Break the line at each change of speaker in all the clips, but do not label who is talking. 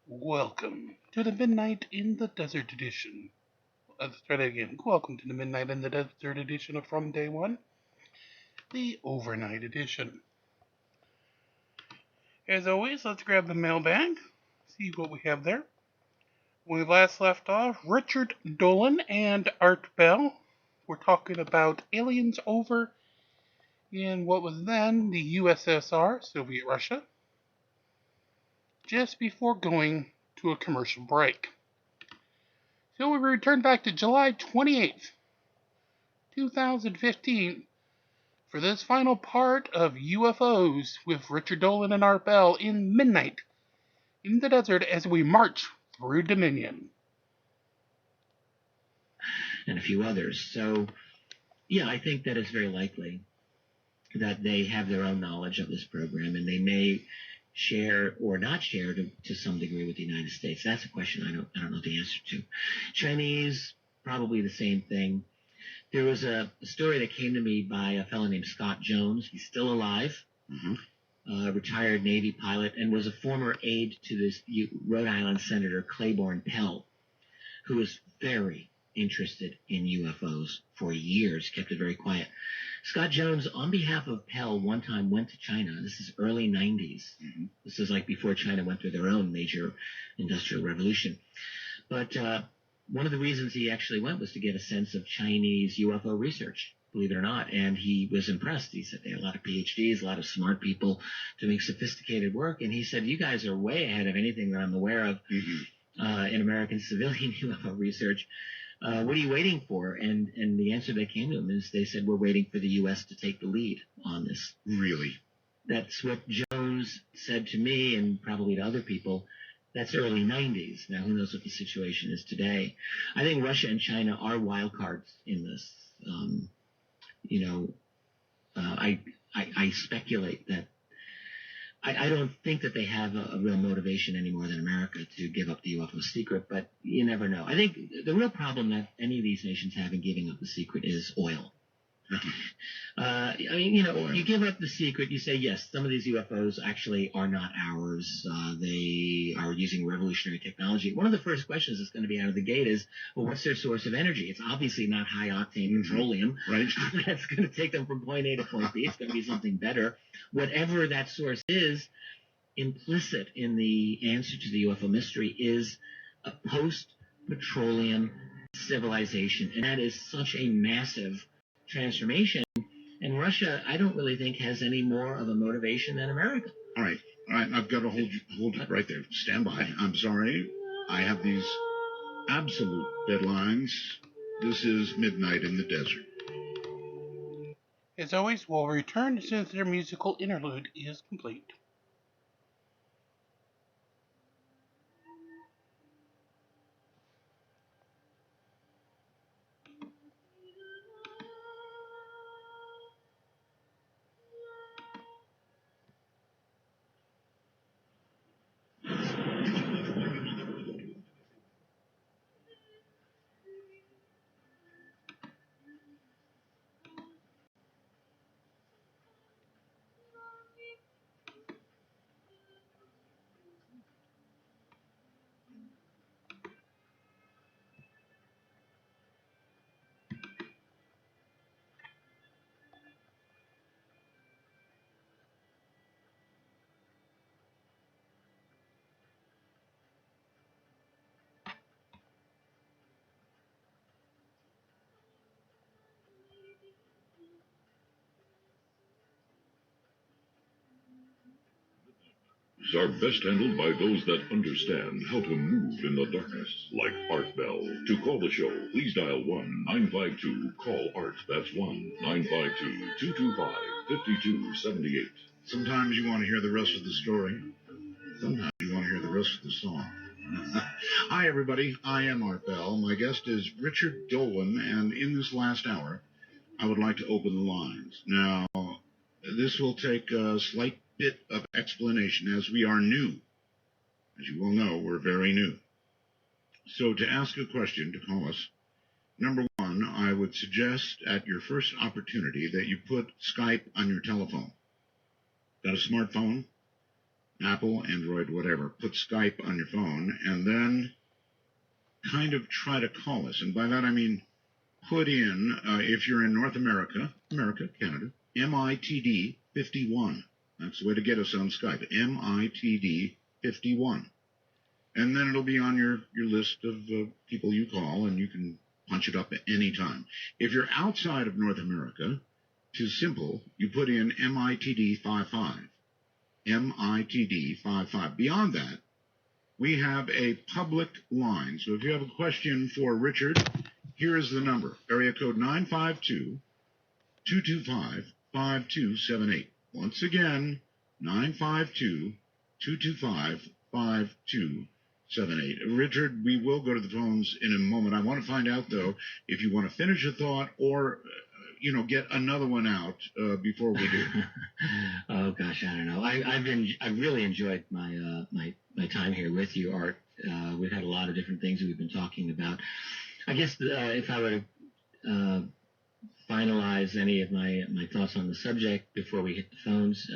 Welcome to the Midnight in the Desert edition. Let's try that again. Welcome to the Midnight in the Desert edition of From Day One, the overnight edition. As always, let's grab the mailbag, see what we have there. When we last left off, Richard Dolan and Art Bell were talking about aliens over in what was then the USSR, Soviet Russia, just before going to a commercial break. So we return back to July 28th, 2015, for this final part of UFOs with Richard Dolan and Art Bell in Midnight in the Desert as we march through Dominion.
And a few others. So, yeah, I think that it's very likely that they have their own knowledge of this program, and they may share or not share to some degree with the United States. That's a question I don't know the answer to. Chinese, probably the same thing. There was a story that came to me by a fellow named Scott Jones. He's still alive, retired Navy pilot, and was a former aide to this Rhode Island Senator Claiborne Pell, who was very interested in UFOs for years, kept it very quiet. Scott Jones, on behalf of Pell, one time went to China. This is early 90s. This is like before China went through their own major industrial revolution. But one of the reasons he actually went was to get a sense of Chinese UFO research, believe it or not. And he was impressed. He said they had a lot of PhDs, a lot of smart people doing sophisticated work. And he said, you guys are way ahead of anything that I'm aware of in American civilian UFO research. What are you waiting for? And the answer that came to him is they said, we're waiting for the U.S. to take the lead on this.
Really?
That's what Jones said to me and probably to other people. That's early 90s. Now, who knows what the situation is today? I think Russia and China are wild cards in this. I speculate that I don't think that they have a real motivation any more than America to give up the UFO secret, but you never know. I think the real problem that any of these nations have in giving up the secret is oil. You give up the secret, you say, yes, some of these UFOs actually are not ours. They are using revolutionary technology. One of the first questions that's going to be out of the gate is, well, what's their source of energy? It's obviously not high-octane petroleum.
Right.
That's going to take them from point A to point B. It's going to be something better. Whatever that source is, implicit in the answer to the UFO mystery is a post-petroleum civilization. And that is such a massive transformation, and Russia, I don't really think, has any more of a motivation than America.
All right. I've got to hold it right there. Stand by. I'm sorry. I have these absolute deadlines. This is Midnight in the Desert.
As always, we'll return as soon as their musical interlude is complete.
Are best handled by those that understand how to move in the darkness, like Art Bell. To call the show, please dial 1-952-CALL-ART. That's 1-952-225-5278.
Sometimes you want to hear the rest of the story. Sometimes you want to hear the rest of the song. Hi, everybody. I am Art Bell. My guest is Richard Dolan, and in this last hour, I would like to open the lines. Now, this will take a slight bit of explanation as we are new. As you well know, we're very new. So to ask a question, to call us, number one, I would suggest at your first opportunity that you put Skype on your telephone. Got a smartphone? Apple, Android, whatever, put Skype on your phone, and then kind of try to call us. And by that I mean put in, if you're in North America, Canada, MITD 51. That's the way to get us on Skype, MITD 51. And then it'll be on your list of people you call, and you can punch it up at any time. If you're outside of North America, too simple, you put in MITD 55. MITD 55. Beyond that, we have a public line. So if you have a question for Richard, here is the number. Area code 952-225-5278. Once again, 952-225-5278. Richard, we will go to the phones in a moment. I want to find out, though, if you want to finish a thought or get another one out before we do.
Oh gosh, I don't know. I've really enjoyed my my time here with you, Art. We've had a lot of different things that we've been talking about. I guess if I were to finalize any of my thoughts on the subject before we hit the phones,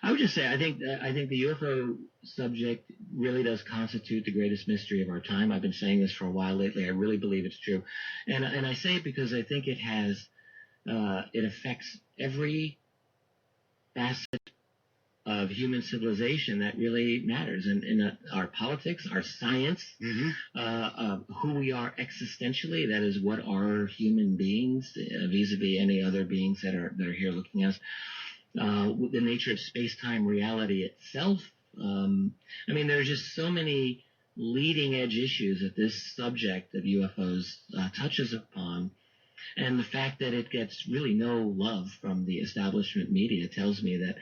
I would just say I think the UFO subject really does constitute the greatest mystery of our time. I've been saying this for a while lately. I really believe it's true, and I say it because I think it has. It affects every facet of human civilization that really matters in our politics, our science, who we are existentially. That is, what are human beings vis-a-vis any other beings that are here looking at us. The nature of space-time reality itself. I mean, there's just so many leading edge issues that this subject of UFOs touches upon. And the fact that it gets really no love from the establishment media tells me that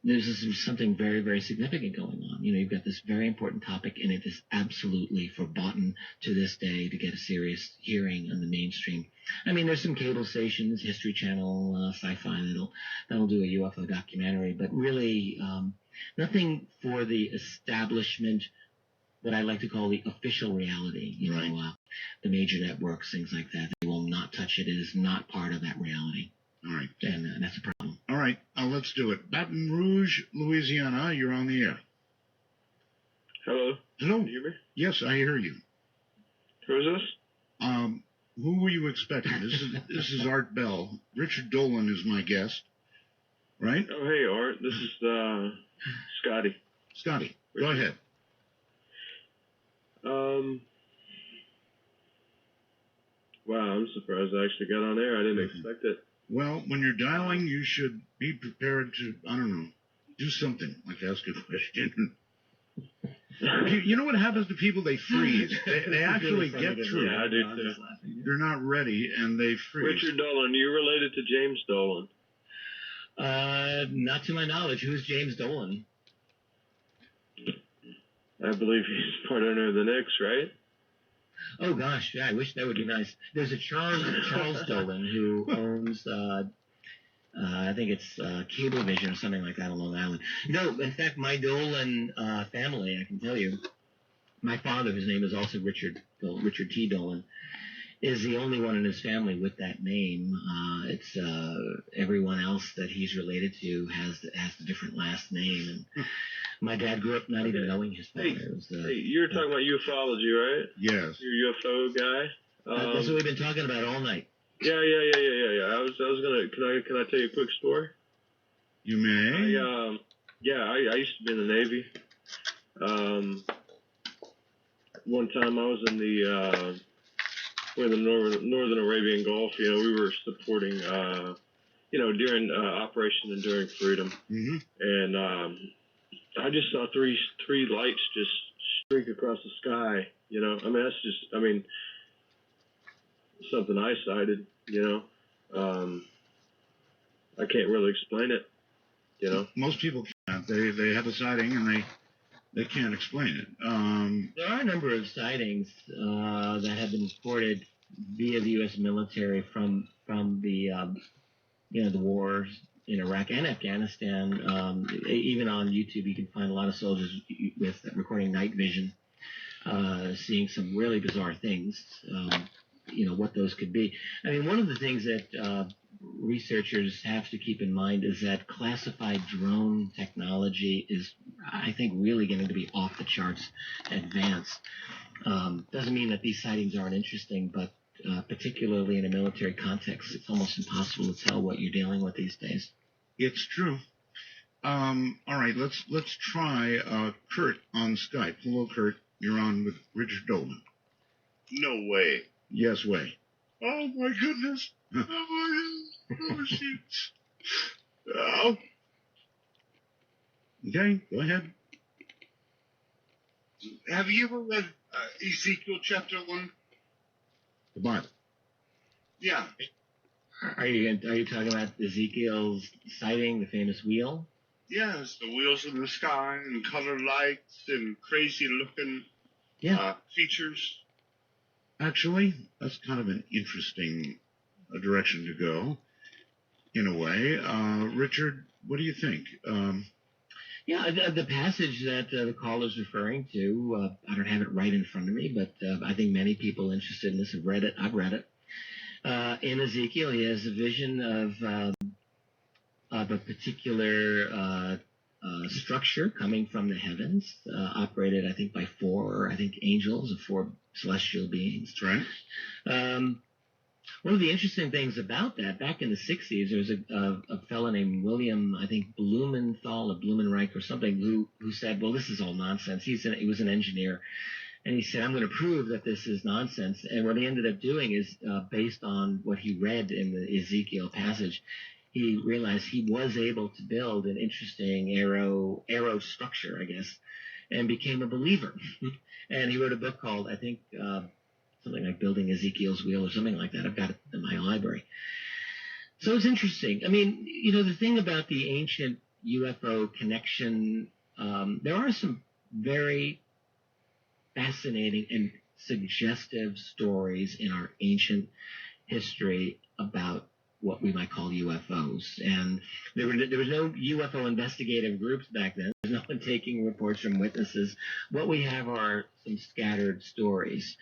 there's something very, very significant going on. You've got this very important topic, and it is absolutely verboten to this day to get a serious hearing on the mainstream. I mean, there's some cable stations, History Channel, Sci-Fi, that'll do a UFO documentary, but really nothing for the establishment, what I like to call the official reality, the major networks, things like that. They will not touch it. It is not part of that reality.
All right.
And that's a problem.
All right, let's do it. Baton Rouge, Louisiana, you're on the air.
Hello.
Hello.
Can you hear me?
Yes, I hear you.
Who is this?
Who were you expecting? This is Art Bell. Richard Dolan is my guest, right?
Oh, hey, Art. This is Scotty.
Scotty, go ahead.
Wow, I'm surprised I actually got on air. I didn't expect it.
Well, when you're dialing, you should be prepared to, I don't know, do something, like ask a question. You know what happens to people? They freeze. They actually get through.
Yeah, I do too.
They're not ready, and they freeze.
Richard Dolan, you related to James Dolan?
Not to my knowledge. Who's James Dolan?
I believe he's part owner of the Knicks, right?
Oh gosh, yeah, I wish that would be nice. There's a Charles Dolan who owns, I think it's Cablevision or something like that on Long Island. No, in fact, my Dolan family, I can tell you, my father, whose name is also Richard T. Dolan, is the only one in his family with that name. It's everyone else that he's related to has the different last name. And my dad grew up not even knowing his father.
Hey, you're talking about ufology, right?
Yes.
You're a UFO guy.
That's what we've been talking about all night.
Yeah. I was gonna. Can I tell you a quick story?
You may.
I used to be in the Navy. One time I was in the Northern Arabian Gulf. We were supporting during Operation Enduring Freedom, and I just saw three lights just streak across the sky. That's something I sighted. I can't really explain it.
Most people can't. They have a sighting and they can't explain it.
There are a number of sightings that have been reported via the U.S. military from the the wars in Iraq and Afghanistan. Even on YouTube, you can find a lot of soldiers with recording night vision, seeing some really bizarre things. What those could be. I mean, one of the things that researchers have to keep in mind is that classified drone technology is, I think, really going to be off the charts advanced. Doesn't mean that these sightings aren't interesting, but particularly in a military context, it's almost impossible to tell what you're dealing with these days.
It's true. All right, let's try Kurt on Skype. Hello, Kurt. You're on with Richard Dolan.
No way.
Yes, way.
Oh my goodness. Oh shoot. Oh.
Okay, go ahead.
Have you ever read Ezekiel chapter 1?
The Bible.
Yeah.
Are you talking about Ezekiel's sighting, the famous wheel?
Yes, the wheels in the sky and colored lights and crazy looking features.
Actually, that's kind of an interesting direction to go, in a way. Richard, what do you think?
The passage that the caller's referring to, I don't have it right in front of me, but I think many people interested in this have read it. I've read it. In Ezekiel, he has a vision of a particular structure coming from the heavens, operated, I think, by four angels or four celestial beings.
That's right.
One of the interesting things about that, back in the 60s, there was a fellow named William, I think, Blumenthal or Blumenreich or something, who said, well, this is all nonsense. He was an engineer. And he said, I'm going to prove that this is nonsense. And what he ended up doing is, based on what he read in the Ezekiel passage, he realized he was able to build an interesting aero structure, I guess, and became a believer. And he wrote a book called, I think, something like Building Ezekiel's Wheel or something like that. I've got it in my library. So it's interesting. I mean, the thing about the ancient UFO connection, there are some very fascinating and suggestive stories in our ancient history about what we might call UFOs. And there was no UFO investigative groups back then. There's no one taking reports from witnesses. What we have are some scattered stories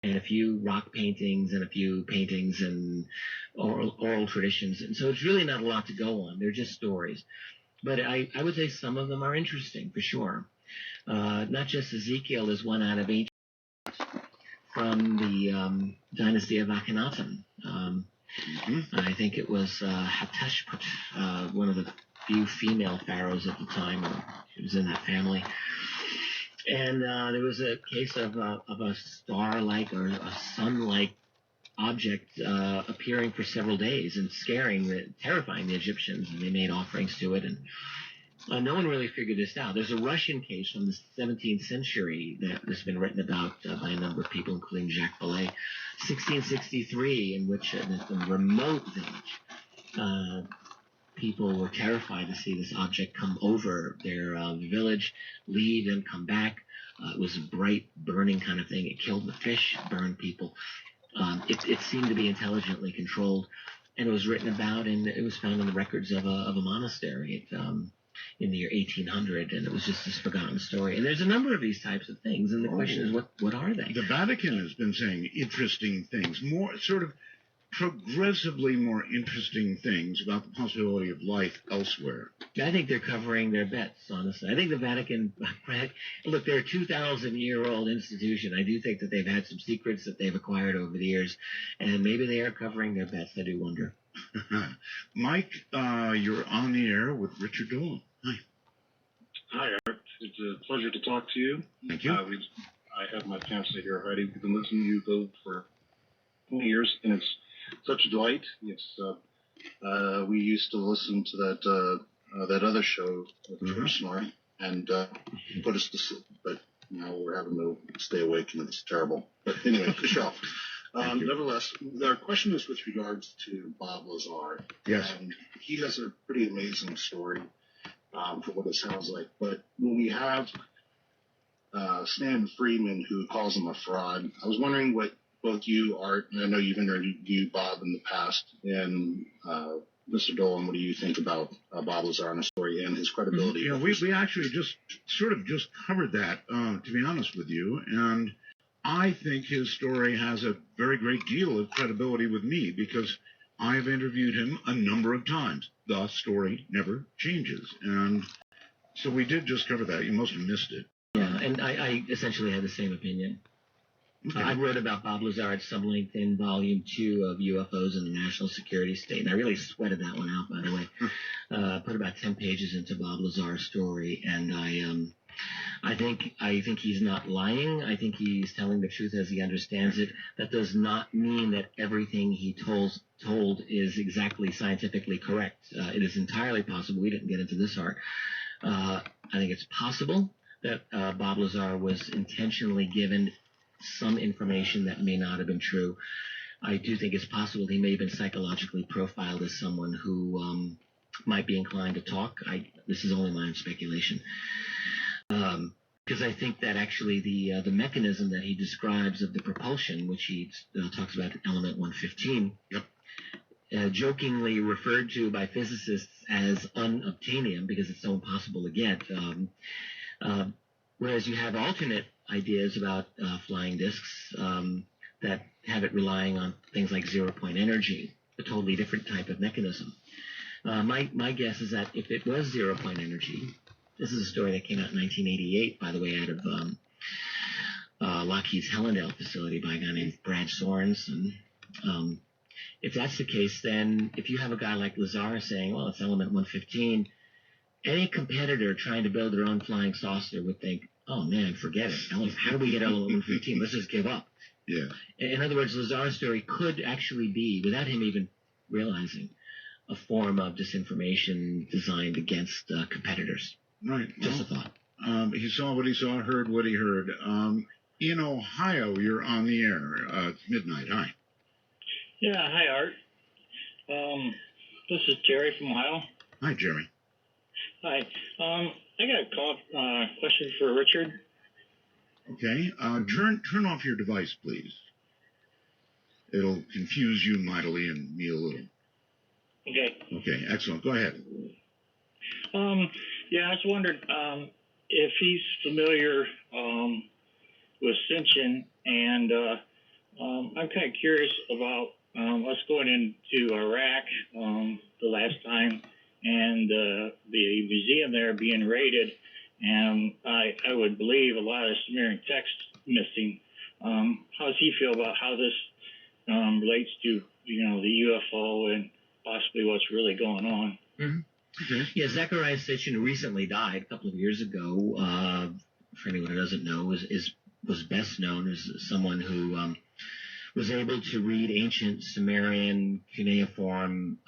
and a few rock paintings and a few paintings and oral traditions. And so it's really not a lot to go on. They're just stories. But I would say some of them are interesting, for sure. Not just Ezekiel is one out of ancient from the dynasty of Akhenaten. I think it was Hatshepsut, one of the few female pharaohs at the time. She was in that family. And there was a case of a star-like or a sun-like object appearing for several days and terrifying the Egyptians, and they made offerings to it. And no one really figured this out. There's a Russian case from the 17th century that has been written about by a number of people, including Jacques Vallée, 1663, in which in the remote village, people were terrified to see this object come over their village, leave, and come back. It was a bright, burning kind of thing. It killed the fish, burned people. It seemed to be intelligently controlled, and it was written about, and it was found in the records of a monastery in the year 1800, and it was just this forgotten story. And there's a number of these types of things, and the question is, what are they?
The Vatican has been saying interesting things, more sort of progressively more interesting things about the possibility of life elsewhere.
I think they're covering their bets, honestly. I think the Vatican, look, they're a 2,000-year-old institution. I do think that they've had some secrets that they've acquired over the years, and maybe they are covering their bets. I do wonder.
Mike, you're on the air with Richard Dolan. Hi.
Hi, Art. It's a pleasure to talk to you.
Thank you.
I have my fiancée here, Heidi. We've been listening to you both for 20 years, and it's such a delight. It's we used to listen to that other show with George Snorri, and put us to sleep. But now we're having to stay awake, and it's terrible. But anyway, the show. Nevertheless, our question is with regards to Bob Lazar.
Yes.
And he has a pretty amazing story for what it sounds like. But when we have Stan Freeman, who calls him a fraud, I was wondering what both you, Art, and I know you've interviewed Bob in the past, and Mr. Dolan, what do you think about Bob Lazar and his story and his credibility?
Yeah, we actually just covered that, to be honest with you, and I think his story has a very great deal of credibility with me because I've interviewed him a number of times. The story never changes. And so we did just cover that. You must have missed it.
Yeah, and I essentially had the same opinion.
Okay.
I wrote about Bob Lazar at some length in Volume 2 of UFOs and the National Security State, and I really sweated that one out, by the way. Put about 10 pages into Bob Lazar's story, and I think he's not lying. I think he's telling the truth as he understands it. That does not mean that everything he told is exactly scientifically correct. It is entirely possible. We didn't get into this art. I think it's possible that Bob Lazar was intentionally given some information that may not have been true. I do think it's possible he may have been psychologically profiled as someone who might be inclined to talk. This is only my own speculation. Because I think that actually the mechanism that he describes of the propulsion, which he talks about in element 115, jokingly referred to by physicists as unobtainium because it's so impossible to get, whereas you have alternate ideas about flying discs that have it relying on things like zero-point energy, a totally different type of mechanism. My guess is that if it was zero-point energy, this is a story that came out in 1988, by the way, out of Lockheed's Helendale facility by a guy named Brad Sorens. And if that's the case, then if you have a guy like Lazar saying, well, it's element 115, any competitor trying to build their own flying saucer would think, oh, man, forget it. How do we get element 115? Let's just give up.
Yeah.
In other words, Lazar's story could actually be, without him even realizing, a form of disinformation designed against competitors.
Right.
Just a thought.
He saw what he saw, heard what he heard. In Ohio, you're on the air. It's midnight. Hi.
Yeah, hi, Art. This is Jerry from Ohio.
Hi, Jerry.
Hi. I got a question for Richard.
Okay. Turn off your device, please. It'll confuse you mightily and me a little.
Okay.
Okay, excellent. Go ahead.
Yeah, I just wondered if he's familiar with Sitchin, and I'm kind of curious about us going into Iraq the last time, and the museum there being raided, and I would believe a lot of Sumerian text missing. How does he feel about how this relates to the UFO and possibly what's really going on?
Mm-hmm. Okay. Yeah, Zechariah Sitchin recently died a couple of years ago. For anyone who doesn't know, was best known as someone who was able to read ancient Sumerian cuneiform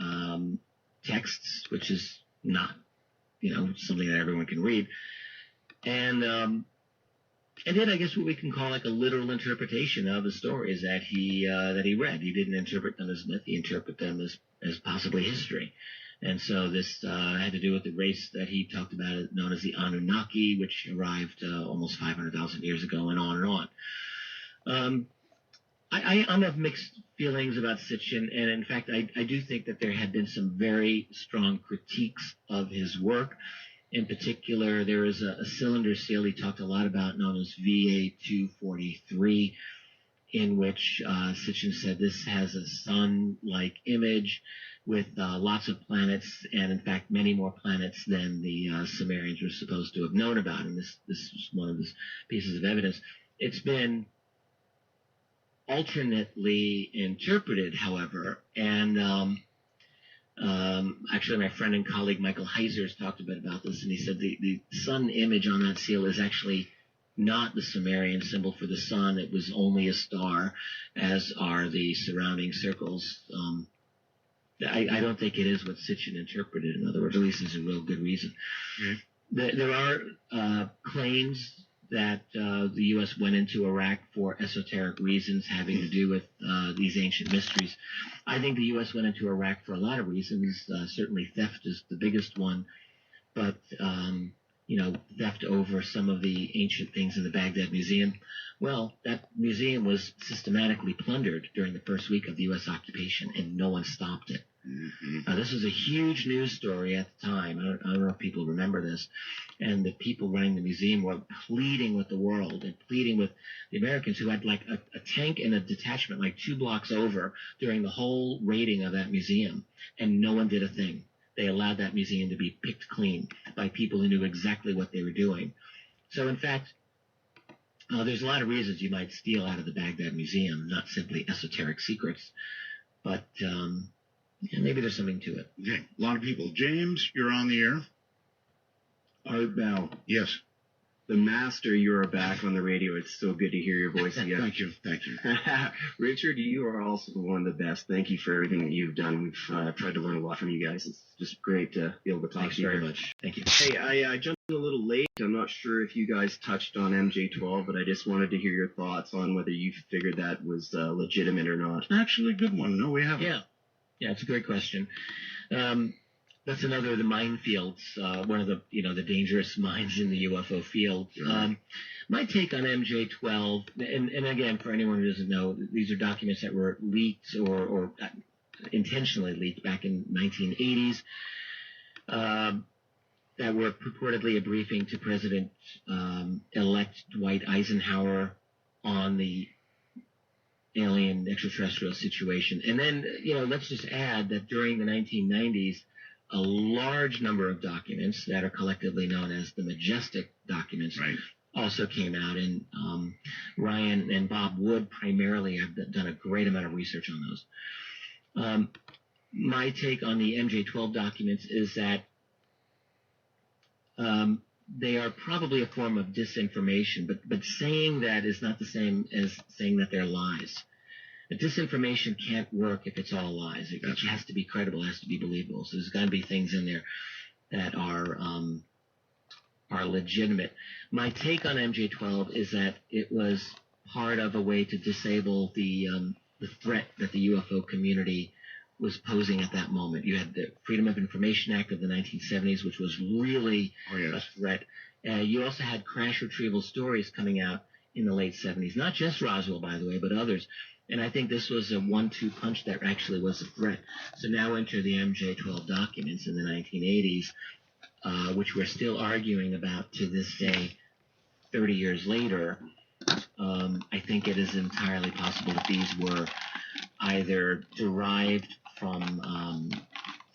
texts, which is not, something that everyone can read, and did, I guess, what we can call like a literal interpretation of the stories that he read. He didn't interpret them as myth; he interpreted them as possibly history. And so this had to do with the race that he talked about, known as the Anunnaki, which arrived almost 500,000 years ago, and on and on. I'm of mixed feelings about Sitchin, and in fact, I do think that there had been some very strong critiques of his work. In particular, there is a cylinder seal he talked a lot about, known as VA-243, in which Sitchin said this has a sun-like image with lots of planets, and in fact many more planets than the Sumerians were supposed to have known about. And this is one of his pieces of evidence. It's been alternately interpreted, however, and actually my friend and colleague Michael Heisers talked a bit about this, and he said the sun image on that seal is actually not the Sumerian symbol for the sun. It was only a star, as are the surrounding circles. I don't think it is what Sitchin interpreted. In other words, at least there's a real good reason. Mm-hmm. There are claims that the U.S. went into Iraq for esoteric reasons having to do with these ancient mysteries. I think the U.S. went into Iraq for a lot of reasons. Certainly theft is the biggest one, but theft over some of the ancient things in the Baghdad Museum. Well, that museum was systematically plundered during the first week of the U.S. occupation, and no one stopped it. This was a huge news story at the time. I don't know if people remember this. And the people running the museum were pleading with the world and pleading with the Americans who had like a tank and a detachment like 2 blocks over during the whole raiding of that museum. And no one did a thing. They allowed that museum to be picked clean by people who knew exactly what they were doing. So, in fact, there's a lot of reasons you might steal out of the Baghdad Museum, not simply esoteric secrets, but maybe there's something to it.
Okay, a lot of people. James, you're on the air.
Art Bell,
Yes.
the master, you are back on the radio. It's so good to hear your voice again.
Thank you. Thank you.
Richard, you are also one of the best. Thank you for everything that you've done. We've tried to learn a lot from you guys. It's just great to be able to talk
Thanks
to you.
very much. Thank you.
Hey, I jumped in a little late. I'm not sure if you guys touched on MJ12, but I just wanted to hear your thoughts on whether you figured that was legitimate or not.
Actually, a good one. No, we haven't.
Yeah, it's a great question. That's another of the minefields, one of the the dangerous mines in the UFO field.
Sure.
My take on MJ12, and again, for anyone who doesn't know, these are documents that were leaked or intentionally leaked back in 1980s. That were purportedly a briefing to President-elect Dwight Eisenhower on the alien extraterrestrial situation. And then, let's just add that during the 1990s, a large number of documents that are collectively known as the Majestic documents also came out. And Ryan and Bob Wood primarily have done a great amount of research on those. My take on the MJ12 documents is that they are probably a form of disinformation, but saying that is not the same as saying that they're lies. The disinformation can't work if it's all lies. It has to be credible, it has to be believable. So there's got to be things in there that are legitimate. My take on MJ12 is that it was part of a way to disable the threat that the UFO community was posing at that moment. You had the Freedom of Information Act of the 1970s, which was really a threat. You also had crash retrieval stories coming out in the late 70s, not just Roswell, by the way, but others. And I think this was a 1-2 punch that actually was a threat. So now enter the MJ12 documents in the 1980s, which we're still arguing about to this day, 30 years later. I think it is entirely possible that these were either derived from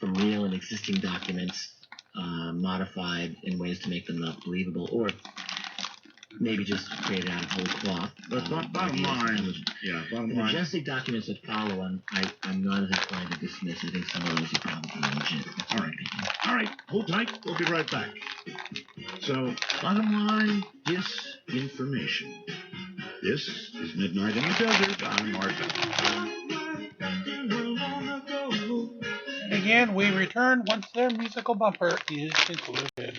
real and existing documents, modified in ways to make them not believable, or maybe just created out of whole cloth.
But bottom line,
the Majestic documents that follow, I'm not as inclined to dismiss. I think some of those are probably legit.
All right, hold tight. We'll be right back. So, bottom line, disinformation. This is Midnight in the Desert. I'm Martha.
Again, we return once their musical bumper is concluded.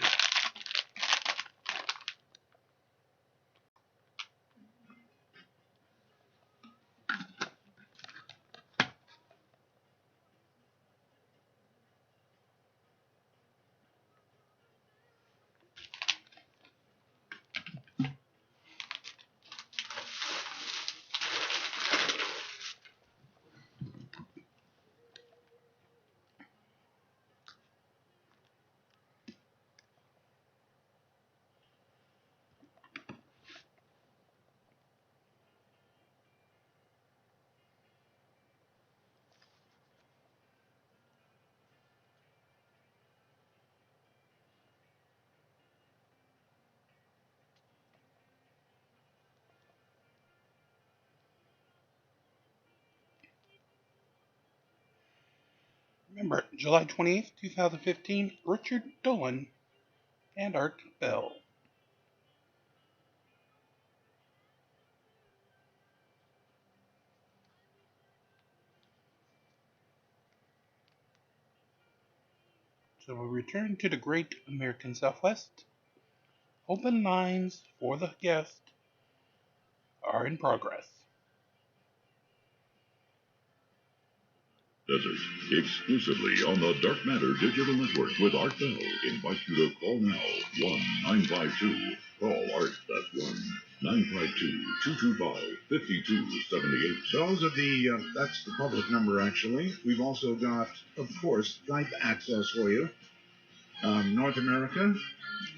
Remember, July 28th, 2015, Richard Dolan and Art Bell. So we return to the great American Southwest. Open lines for the guest are in progress.
Desert. Exclusively on the Dark Matter Digital Network with Art Bell. Invite you to call now. 1-952. Call Art. That's 1-952-225-5278.
Those are that's the public number, actually. We've also got, of course, Skype access for you. North America,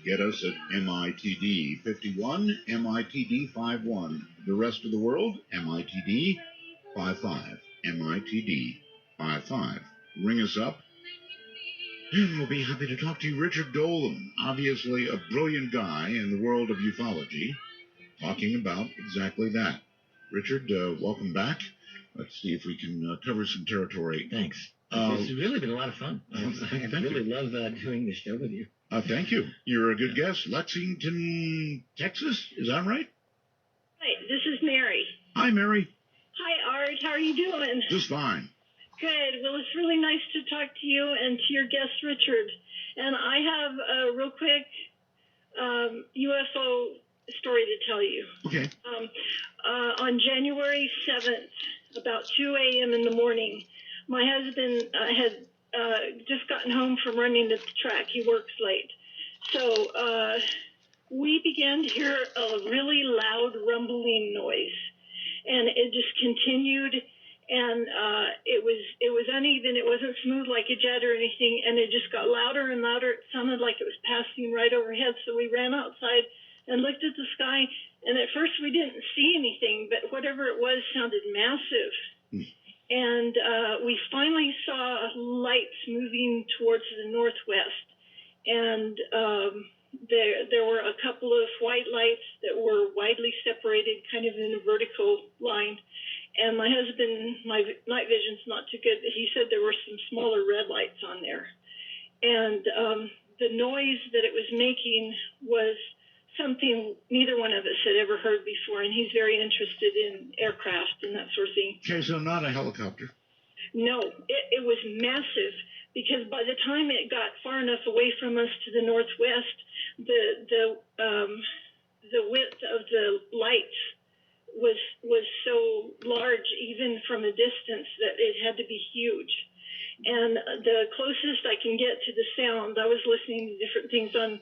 get us at MITD 51, MITD 51. The rest of the world, MITD 55, MITD 55. Ring us up, and we'll be happy to talk to you. Richard Dolan, obviously a brilliant guy in the world of ufology, talking about exactly that. Richard, welcome back. Let's see if we can cover some territory.
Thanks. It's really been a lot of fun. I really love doing this show with you.
Thank you. You're a good guest. Lexington, Texas, is that right?
Hi, this is Mary.
Hi, Mary.
Hi, Art. How are you doing?
Just fine.
Good. Well, it's really nice to talk to you and to your guest, Richard. And I have a real quick UFO story to tell you.
Okay.
On January 7th, about 2 a.m. in the morning, my husband had just gotten home from running the track. He works late. So we began to hear a really loud rumbling noise. And it just continued, and it was uneven. It wasn't smooth like a jet or anything, and it just got louder and louder. It sounded like it was passing right overhead. So we ran outside and looked at the sky, and at first we didn't see anything, but whatever it was sounded massive. And we finally saw lights moving towards the northwest. And there were a couple of white lights that were widely separated, kind of in a vertical line. And my husband, my night vision's not too good, but he said there were some smaller red lights on there. And the noise that it was making was something neither one of us had ever heard before, and he's very interested in aircraft and that sort of thing.
Okay, so not a helicopter.
No, it was massive, because by the time it got far enough away from us to the northwest, the width of the lights was so large, even from a distance, that it had to be huge. And the closest I can get to the sound, I was listening to different things on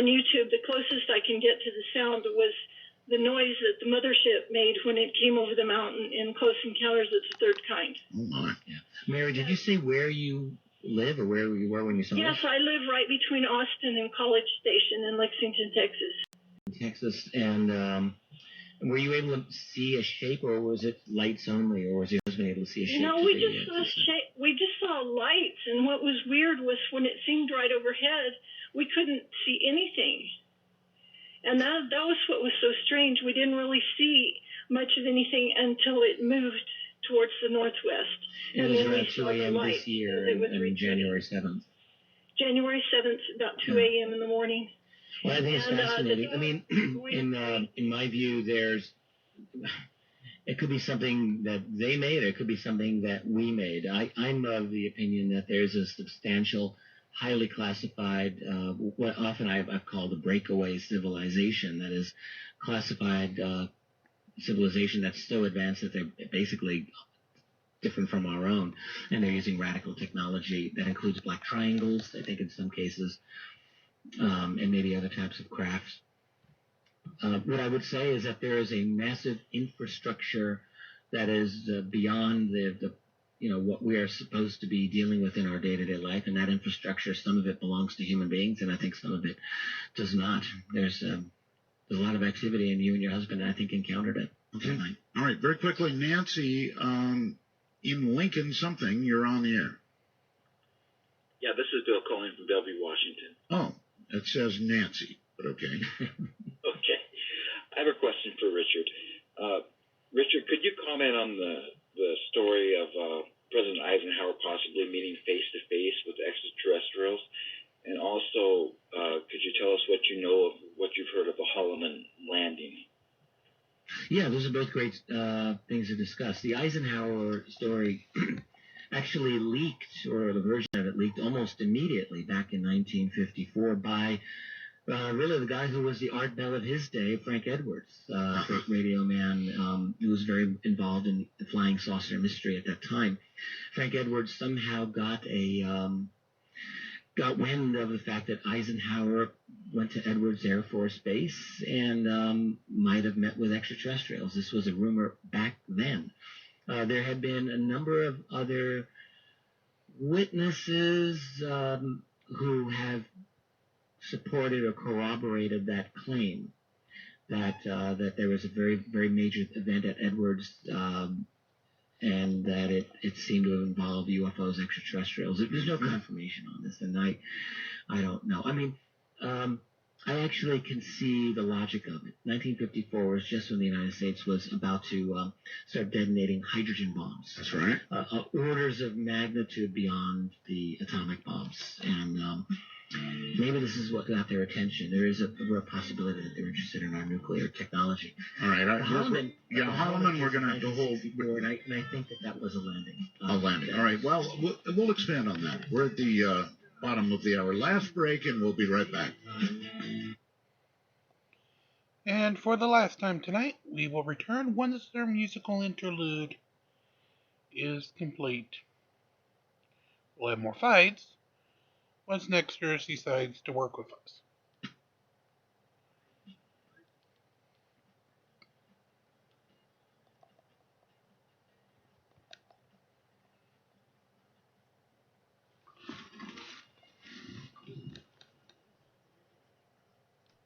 YouTube. The closest I can get to the sound was the noise that the mothership made when it came over the mountain in Close Encounters of the Third Kind.
Oh, my.
Yeah. Mary, did you say where you live or where you were when you saw this?
Yes, I live right between Austin and College Station in Lexington, Texas.
Texas, and were you able to see a shape, or was it lights only, or was your husband able to see a shape?
No, we just saw shape. We just saw lights, and what was weird was when it seemed right overhead, we couldn't see anything. And that was what was so strange. We didn't really see much of anything until it moved towards the northwest.
It was around 2 a.m. this year, in January 7th.
January 7th, about 2 a.m. in the morning.
Well, I think it's fascinating. I mean, in my view, it could be something that they made, or it could be something that we made. I'm of the opinion that there's a substantial, highly classified, what often I've called a breakaway civilization, that is classified civilization that's so advanced that they're basically different from our own, and they're using radical technology that includes black triangles, I think in some cases, and maybe other types of crafts. What I would say is that there is a massive infrastructure that is beyond the what we are supposed to be dealing with in our day-to-day life, and that infrastructure, some of it belongs to human beings, and I think some of it does not. There's a lot of activity, and you and your husband, I think, encountered it.
Okay. All right, very quickly, Nancy, in Lincoln something, you're on the air.
Yeah, this is Bill calling from Bellevue, Washington.
Oh, it says Nancy, but okay.
Okay. I have a question for Richard. Richard, could you comment on the story of President Eisenhower possibly meeting face-to-face with extraterrestrials? And also, could you tell us what you know of what you've heard of the Holloman landing?
Yeah, those are both great things to discuss. The Eisenhower story actually leaked, or the version of it leaked almost immediately back in 1954 by really the guy who was the Art Bell of his day, Frank Edwards, great radio man, who was very involved in the flying saucer mystery at that time. Frank Edwards somehow got wind of the fact that Eisenhower went to Edwards Air Force Base and might have met with extraterrestrials. This was a rumor back then. There had been a number of other witnesses who have supported or corroborated that claim that there was a very, very major event at Edwards and that it seemed to involve UFOs, extraterrestrials. There's no confirmation on this, and I don't know. I mean, I actually can see the logic of it. 1954 was just when the United States was about to start detonating hydrogen bombs.
That's right.
Orders of magnitude beyond the atomic bombs. And maybe this is what got their attention. There is a real possibility that they're interested in our nuclear technology.
All right.
Holloman,
we're going to have to hold.
And I think that was a landing.
A landing. All right. Well, we'll expand on that. We're at the bottom of the hour. Last break, and we'll be right back.
And for the last time tonight, we will return once their musical interlude is complete. We'll have more fights once Nexters decides to work with us.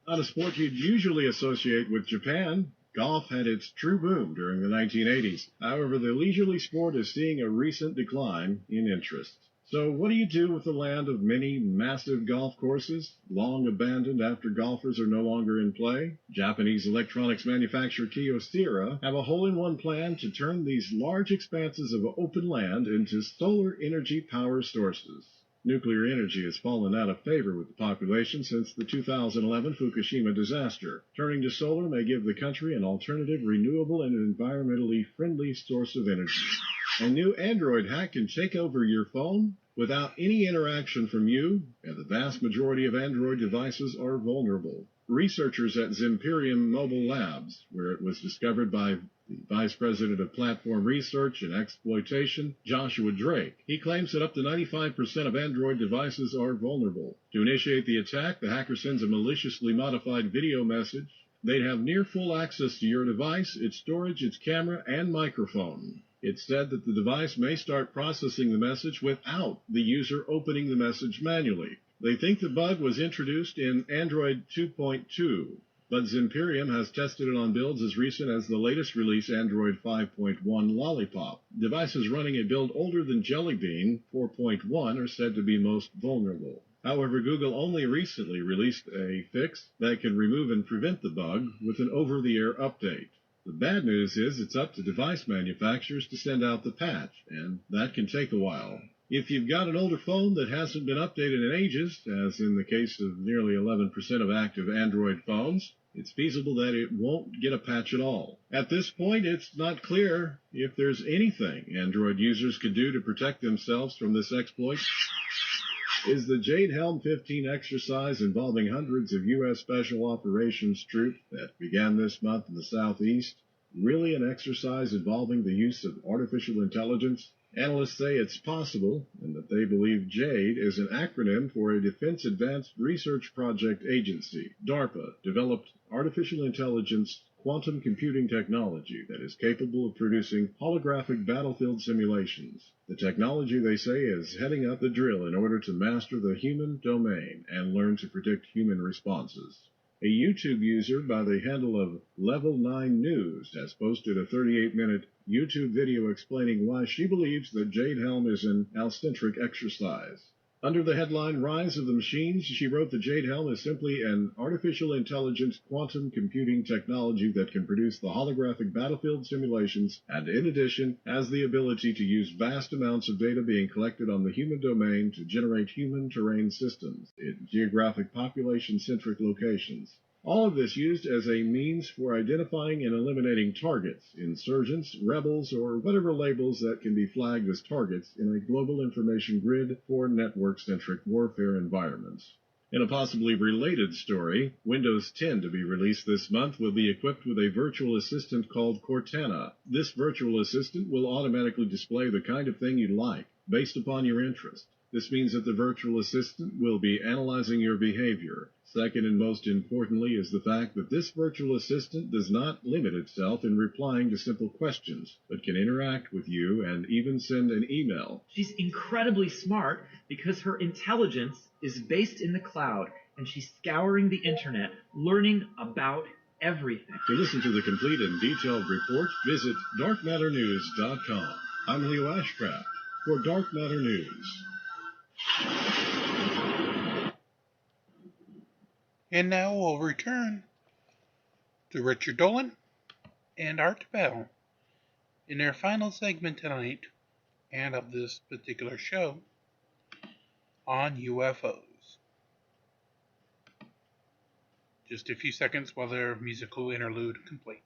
Not a sport you'd usually associate with Japan, golf had its true boom during the 1980s. However, the leisurely sport is seeing a recent decline in interest. So what do you do with the land of many massive golf courses, long abandoned after golfers are no longer in play? Japanese electronics manufacturer Kyocera have a hole-in-one plan to turn these large expanses of open land into solar energy power sources. Nuclear energy has fallen out of favor with the population since the 2011 Fukushima disaster. Turning to solar may give the country an alternative, renewable, and environmentally friendly source of energy. A new Android hack can take over your phone without any interaction from you, and the vast majority of Android devices are vulnerable. Researchers at Zimperium Mobile Labs, where it was discovered by the Vice President of Platform Research and Exploitation, Joshua Drake. He claims that up to 95% of Android devices are vulnerable. To initiate the attack, the hacker sends a maliciously modified video message. They'd have near full access to your device, its storage, its camera, and microphone. It's said that the device may start processing the message without the user opening the message manually. They think the bug was introduced in Android 2.2, but Zimperium has tested it on builds as recent as the latest release, Android 5.1 Lollipop. Devices running a build older than Jelly Bean 4.1 are said to be most vulnerable. However, Google only recently released a fix that can remove and prevent the bug with an over-the-air update. The bad news is it's up to device manufacturers to send out the patch, and that can take a while. If you've got an older phone that hasn't been updated in ages, as in the case of nearly 11% of active Android phones, it's feasible that it won't get a patch at all. At this point, it's not clear if there's anything Android users could do to protect themselves from this exploit. Is the Jade Helm 15 exercise involving hundreds of U.S. Special Operations troops that began this month in the Southeast really an exercise involving the use of artificial intelligence? Analysts say it's possible, and that they believe JADE is an acronym for a Defense Advanced Research Project Agency. DARPA developed artificial intelligence quantum computing technology that is capable of producing holographic battlefield simulations. The technology, they say, is heading up the drill in order to master the human domain and learn to predict human responses. A YouTube user by the handle of Level 9 News has posted a 38-minute YouTube video explaining why she believes that Jade Helm is an alcentric exercise. Under the headline, Rise of the Machines, she wrote the Jade Helm is simply an artificial intelligence quantum computing technology that can produce the holographic battlefield simulations and, in addition, has the ability to use vast amounts of data being collected on the human domain to generate human terrain systems in geographic population-centric locations. All of this used as a means for identifying and eliminating targets, insurgents, rebels, or whatever labels that can be flagged as targets in a global information grid for network-centric warfare environments. In a possibly related story, Windows 10 to be released this month will be equipped with a virtual assistant called Cortana. This virtual assistant will automatically display the kind of thing you like, based upon your interest. This means that the virtual assistant will be analyzing your behavior. Second and most importantly is the fact that this virtual assistant does not limit itself in replying to simple questions, but can interact with you and even send an email.
She's incredibly smart because her intelligence is based in the cloud, and she's scouring the internet, learning about everything.
To listen to the complete and detailed report, visit darkmatternews.com. I'm Leo Ashcraft for Dark Matter News.
And now we'll return to Richard Dolan and Art Bell in their final segment tonight and of this particular show on UFOs. Just a few seconds while their musical interlude completes.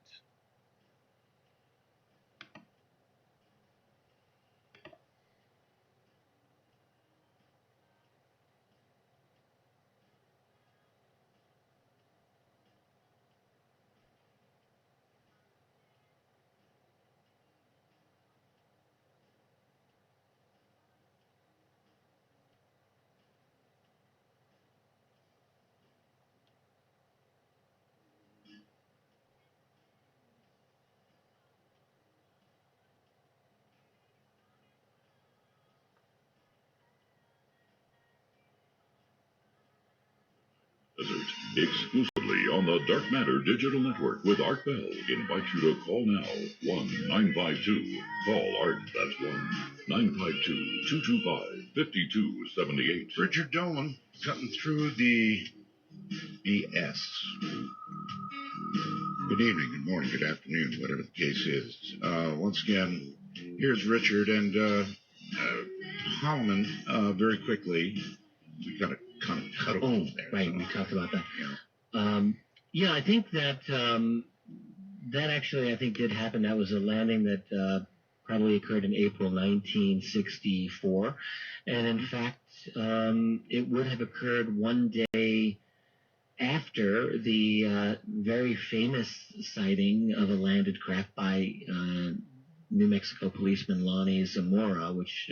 Exclusively on the Dark Matter Digital Network with Art Bell invites you to call now. 1-952. Call Art. That's 1-952-225-5278.
Richard Dolan cutting through the BS. Good evening, good morning, good afternoon, whatever the case is. Once again, here's Richard and Holloman. Very quickly, we got to kind of cut over there.
Right, we talked about that.
Yeah.
I think that that actually, I think, did happen. That was a landing that probably occurred in April 1964. And in fact, it would have occurred one day after the very famous sighting of a landed craft by New Mexico policeman Lonnie Zamora, which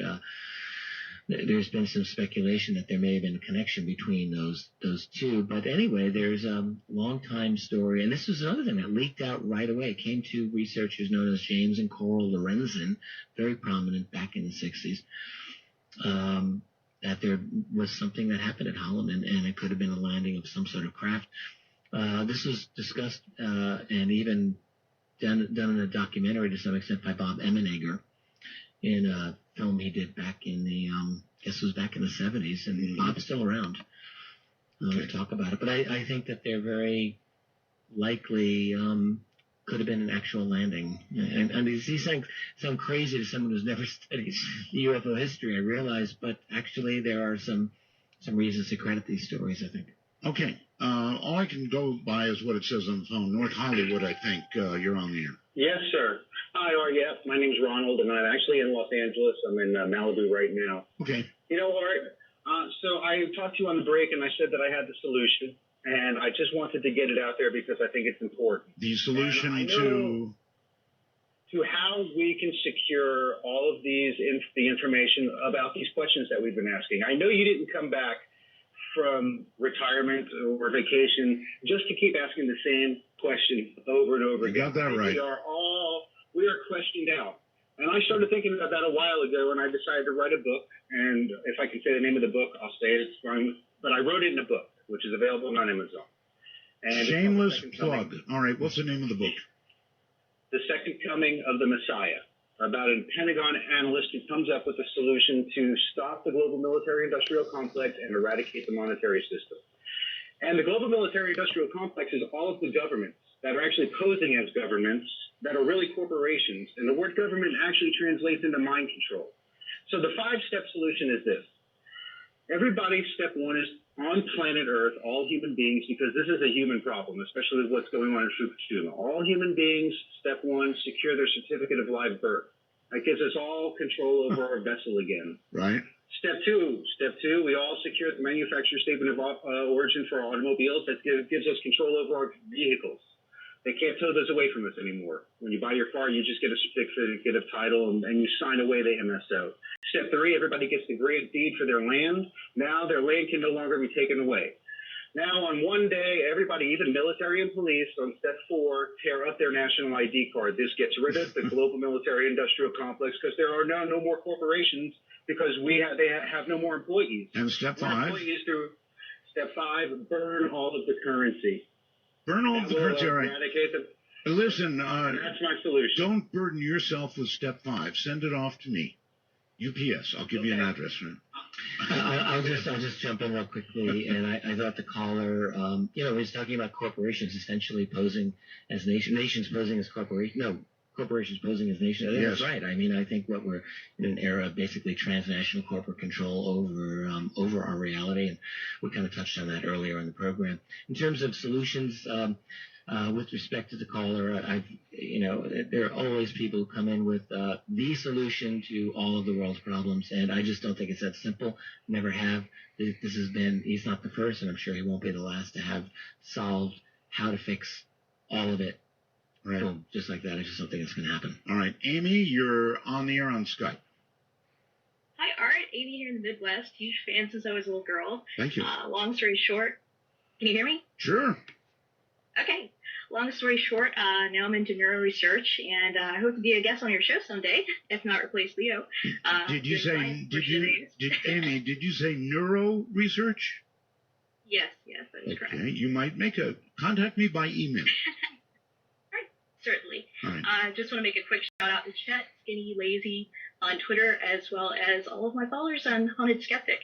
there's been some speculation that there may have been a connection between those two. But anyway, there's a long-time story, and this was another thing that leaked out right away. It came to researchers known as James and Coral Lorenzen, very prominent back in the 60s, that there was something that happened at Holloman, and it could have been a landing of some sort of craft. This was discussed and even done in a documentary to some extent by Bob Emenegger in a film he did back in the, I guess it was back in the 70s, and Bob's still around to talk about it. But I think that they're very likely could have been an actual landing. And these things sound crazy to someone who's never studied the UFO history, I realize, but actually there are some reasons to credit these stories, I think.
Okay. All I can go by is what it says on the phone. North Hollywood, I think. You're on the air.
Yes, sir. Hi, Art. Yeah, my name's Ronald, and I'm actually in Los Angeles. I'm in Malibu right now.
Okay.
You know, Art, so I talked to you on the break, and I said that I had the solution, and I just wanted to get it out there because I think it's important.
The solution to
how we can secure all of the information about these questions that we've been asking. I know you didn't come back from retirement or vacation just to keep asking the same question over and over again.
You got that right.
We are questioned out. And I started thinking about that a while ago, and I decided to write a book. And if I can say the name of the book, I'll say it. It's fine. But I wrote it in a book, which is available on Amazon. And
shameless plug. All right, what's the name of the book?
The Second Coming of the Messiah, about a Pentagon analyst who comes up with a solution to stop the global military-industrial complex and eradicate the monetary system. And the global military-industrial complex is all of the governments that are actually posing as governments that are really corporations. And the word government actually translates into mind control. So the 5-step solution is this. Everybody, step one, is on planet Earth, all human beings, because this is a human problem, especially with what's going on in Fukushima. All human beings, step one, secure their certificate of live birth. That gives us all control over our vessel again.
Right.
Step two, we all secure the manufacturer statement of origin for our automobiles. That gives us control over our vehicles. They can't tow those away from us anymore. When you buy your car, you just get a certificate of title and you sign away the MSO. Step three, everybody gets the grant deed for their land. Now their land can no longer be taken away. Now on one day, everybody, even military and police, on step four, tear up their national ID card. This gets rid of the global military-industrial complex because there are now no more corporations because they have no more employees.
And step five?
Employees through step five, burn all of the currency.
Burn all of the currency, all right.
Eradicate them.
Listen,
that's my solution.
Don't burden yourself with step five. Send it off to me. UPS. I'll give you an address.
I'll just jump in real quickly. And I thought the caller, was talking about corporations essentially posing as nations posing as corporations. No, corporations posing as nations. I think that's right. I mean, I think what we're in an era of basically transnational corporate control over our reality, and we kind of touched on that earlier in the program. In terms of solutions, with respect to the caller, there are always people who come in with the solution to all of the world's problems, and I just don't think it's that simple. Never have. He's not the first, and I'm sure he won't be the last to have solved how to fix all of it.
Right.
Boom, just like that. I just don't think it's going to happen.
All right. Amy, you're on the air on Skype.
Hi, Art. Amy here in the Midwest. Huge fan since I was a little girl.
Thank you.
Long story short, can you hear me?
Sure.
Okay. Long story short, now I'm into neuro research, and I hope to be a guest on your show someday, if not replace Leo.
Amy, did you say neuro research?
Yes, that is correct.
Okay. You might contact me by email.
Certainly.
Right.
Just want to make a quick shout out to Chet, Skinny Lazy on Twitter, as well as all of my followers on Haunted Skeptic.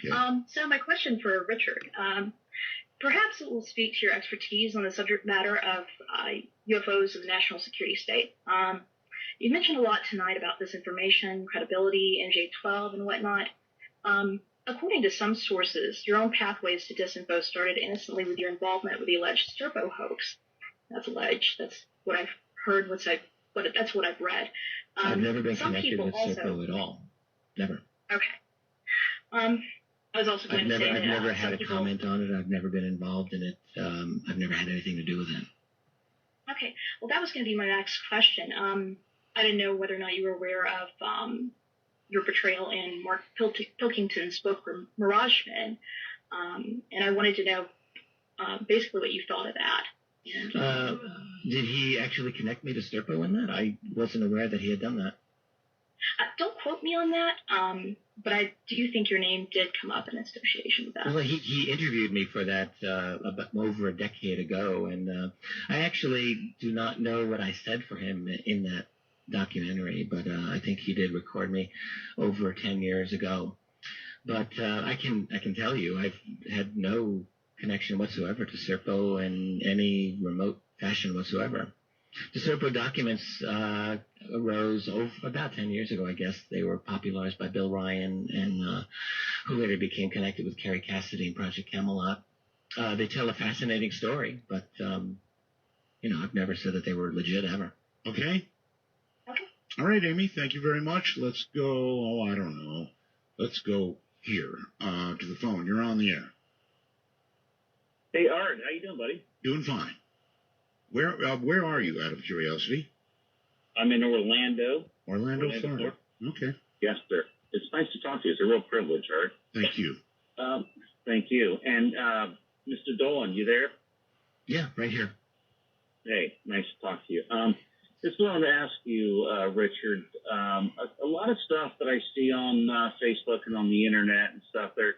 Okay.
So my question for Richard, perhaps it will speak to your expertise on the subject matter of UFOs of the national security state. You mentioned a lot tonight about disinformation, credibility, NJ12, and whatnot. According to some sources, your own pathways to disinfo started innocently with your involvement with the alleged Serpo hoax. That's alleged. That's what I've heard. That's what I've read.
I've never been connected with Serpo at all. Never.
Okay. I was also going to say
I've never had a comment on it. I've never been involved in it. I've never had anything to do with it.
Okay. Well, that was going to be my next question. I didn't know whether or not you were aware of your portrayal in Mark Pilkington's book, Mirage Men, and I wanted to know basically what you thought of that.
Did he actually connect me to Serpo in that? I wasn't aware that he had done that.
Don't quote me on that, but I do think your name did come up in association with that.
Well, he interviewed me for that about over a decade ago, and I actually do not know what I said for him in that documentary, but I think he did record me over 10 years ago. But I can tell you, I've had no connection whatsoever to Serpo in any remote fashion whatsoever. The Serpo documents arose about 10 years ago, I guess. They were popularized by Bill Ryan, and who later became connected with Kerry Cassidy and Project Camelot. They tell a fascinating story, but, I've never said that they were legit ever.
Okay? All right, Amy, thank you very much. Let's go, let's go here to the phone. You're on the air.
Hey, Art, how you doing, buddy?
Doing fine. Where are you, out of curiosity?
I'm in Orlando.
Orlando, Florida. Okay.
Yes, sir. It's nice to talk to you. It's a real privilege, Art.
Thank you.
Thank you. And Mr. Dolan, you there?
Yeah, right here.
Hey, nice to talk to you. Just wanted to ask you, Richard, a lot of stuff that I see on Facebook and on the internet and stuff, they're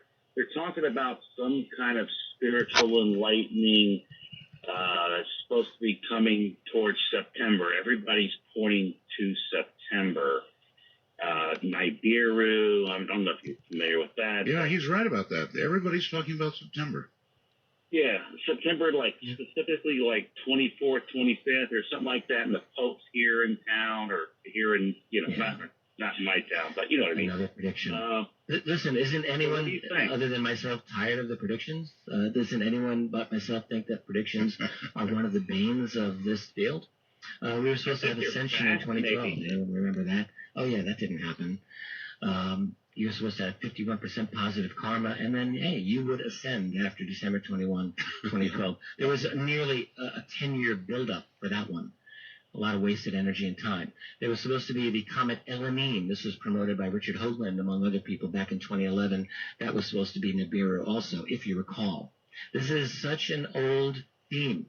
talking about some kind of spiritual enlightening that's supposed to be coming towards September. Everybody's pointing to September. Nibiru, I don't know if you're familiar with that.
Yeah, he's right about that. Everybody's talking about September.
Yeah, September, specifically 24th, 25th, or something like that, and the Pope's here in town, or here in, not in my town, but you know what I mean.
Another prediction. Listen, isn't anyone other than myself tired of the predictions? Doesn't anyone but myself think that predictions are one of the banes of this field? We were supposed to have Ascension in 2012. Anyone remember that? Oh, yeah, that didn't happen. You were supposed to have 51% positive karma, and then, hey, you would ascend after December 21, 2012. There was nearly a 10-year buildup for that one. A lot of wasted energy and time. There was supposed to be the comet Elamine. This was promoted by Richard Hoagland, among other people, back in 2011. That was supposed to be Nibiru also, if you recall. This is such an old theme,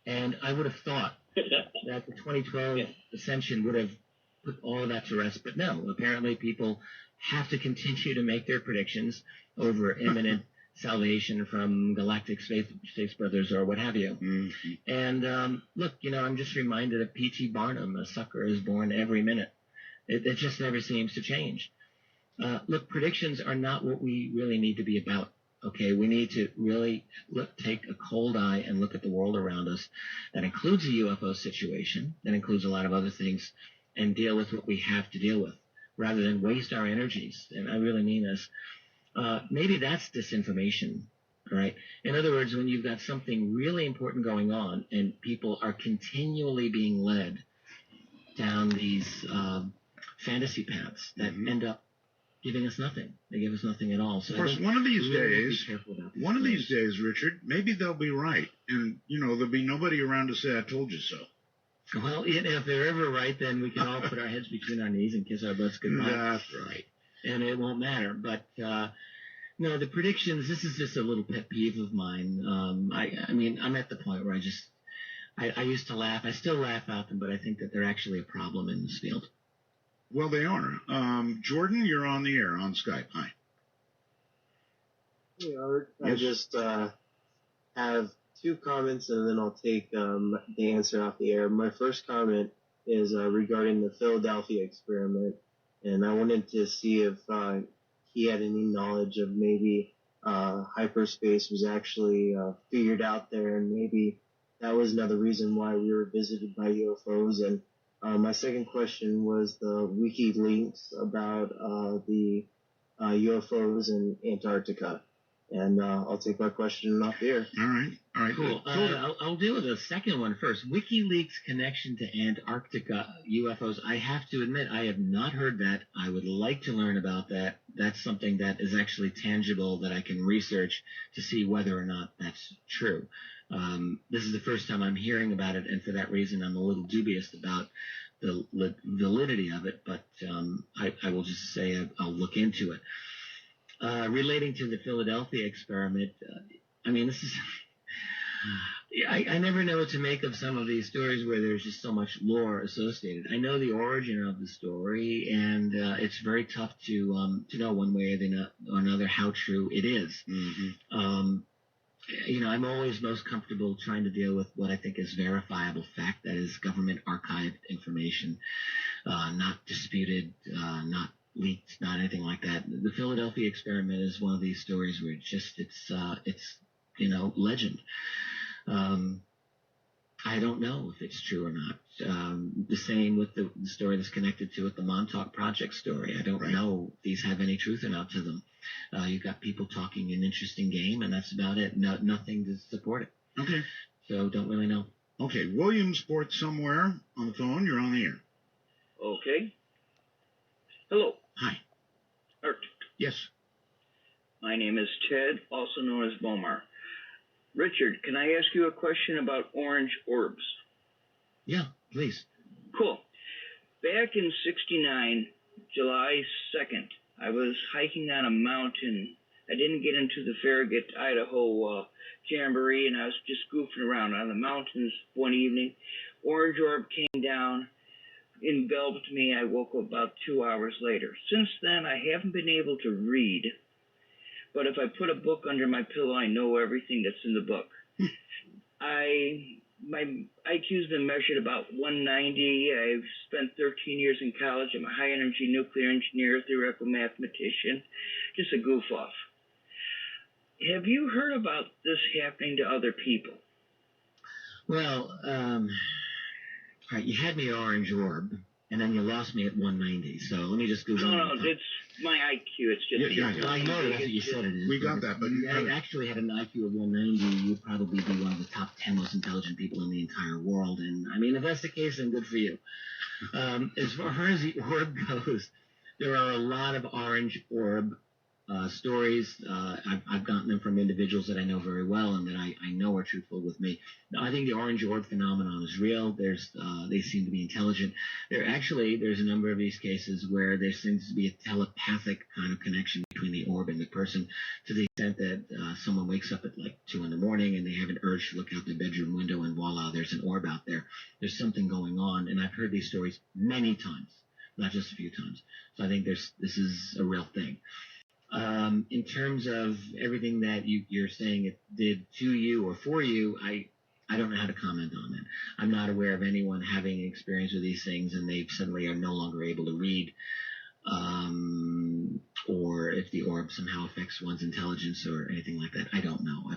and I would have thought that the 2012 Ascension would have put all of that to rest, but no. Apparently people have to continue to make their predictions over imminent salvation from galactic space brothers or what have you. Mm-hmm. And look, I'm just reminded of P.T. Barnum, a sucker is born every minute. It just never seems to change. Look, predictions are not what we really need to be about. Okay, we need to really take a cold eye and look at the world around us. That includes the UFO situation. That includes a lot of other things, and deal with what we have to deal with, rather than waste our energies. And I really mean this. Maybe that's disinformation, right? In other words, when you've got something really important going on and people are continually being led down these fantasy paths that end up giving us nothing. They give us nothing at all. So
of course, one of these days, Richard, maybe they'll be right. And, there'll be nobody around to say, I told you so.
Well, if they're ever right, then we can all put our heads between our knees and kiss our butts goodbye.
That's right.
And it won't matter. But, no, the predictions, this is just a little pet peeve of mine. I mean, I'm at the point where I used to laugh. I still laugh at them, but I think that they're actually a problem in this field.
Well, they are. Jordan, you're on the air on Skype. Hi.
Hey, Art. Yes. I just have two comments, and then I'll take the answer off the air. My first comment is regarding the Philadelphia experiment, and I wanted to see if he had any knowledge of maybe hyperspace was actually figured out there, and maybe that was another reason why we were visited by UFOs. And my second question was the WikiLeaks about the UFOs in Antarctica. And I'll take my question off the air.
All right.
Cool. I'll deal with the second one first. WikiLeaks connection to Antarctica UFOs. I have to admit, I have not heard that. I would like to learn about that. That's something that is actually tangible that I can research to see whether or not that's true. This is the first time I'm hearing about it, and for that reason, I'm a little dubious about the validity of it. But I will just say I'll look into it. Relating to the Philadelphia experiment, I mean, this is... I never know what to make of some of these stories where there's just so much lore associated. I know the origin of the story, and it's very tough to know one way or another how true it is. Mm-hmm. I'm always most comfortable trying to deal with what I think is verifiable fact, that is government archived information, not disputed, not leaked, not anything like that. The Philadelphia experiment is one of these stories where it's legend. I don't know if it's true or not. The same with the story that's connected to it, the Montauk Project story. I don't know if these have any truth or not to them. You've got people talking an interesting game, and that's about it. Nothing to support it.
Okay.
So don't really know.
Okay, Williamsport somewhere on the phone. You're on the air.
Okay. Hello.
Hi.
Art.
Yes.
My name is Ted, also known as Bomar. Richard, can I ask you a question about orange orbs?
Yeah, please.
Cool. Back in '69, July 2nd, I was hiking on a mountain. I didn't get into the Farragut, Idaho jamboree, and I was just goofing around on the mountains one evening. Orange orb came down, enveloped me. I woke up about 2 hours later. Since then, I haven't been able to read. But if I put a book under my pillow, I know everything that's in the book. My IQ's been measured about 190. I've spent 13 years in college. I'm a high-energy nuclear engineer, theoretical mathematician, just a goof-off. Have you heard about this happening to other people?
Well, all right, you had me at Orange Orb, and then you lost me at 190. So let me just Google.
No, it's my IQ. It's just
I know that's what you said it is.
We got that, but
I actually had an IQ of 190. You'd probably be one of the top 10 most intelligent people in the entire world. And I mean, if that's the case, then good for you. As far as the orb goes, there are a lot of Orange Orb stories. I've gotten them from individuals that I know very well and that I know are truthful with me. Now, I think the Orange Orb phenomenon is real. They seem to be intelligent. There's a number of these cases where there seems to be a telepathic kind of connection between the orb and the person, to the extent that someone wakes up at like 2 in the morning and they have an urge to look out their bedroom window and voila, there's an orb out there. There's something going on, and I've heard these stories many times, not just a few times. So I think this is a real thing. In terms of everything that you're saying it did to you or for you, I don't know how to comment on that. I'm not aware of anyone having experience with these things and they suddenly are no longer able to read, or if the orb somehow affects one's intelligence or anything like that. I don't know.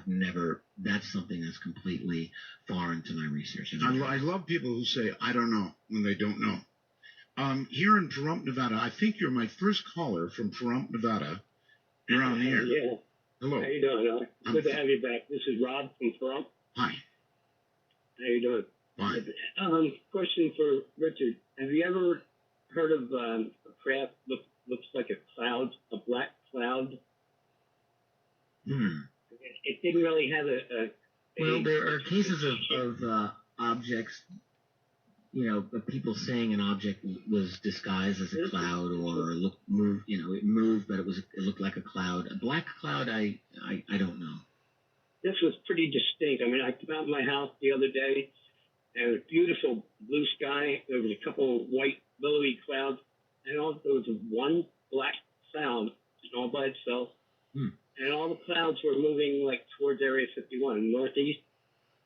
That's something that's completely foreign to my research.
I love people who say, I don't know, when they don't know. Here in Pahrump, Nevada, I think you're my first caller from Pahrump, Nevada. You're on the air.
Yeah.
Hello.
How you doing? Good to have you back. This is Rob from Pahrump.
Hi.
How you doing?
Fine.
Question for Richard. Have you ever heard of a craft looks like a cloud, a black cloud? It didn't really have
Well, there are cases of objects, of people saying an object was disguised as a cloud or it moved, but it looked like a cloud. A black cloud, I don't know.
This was pretty distinct. I mean, I came out of my house the other day, and it was beautiful blue sky. There was a couple of white, billowy clouds, and there was one black cloud all by itself. And all the clouds were moving like towards Area 51, northeast,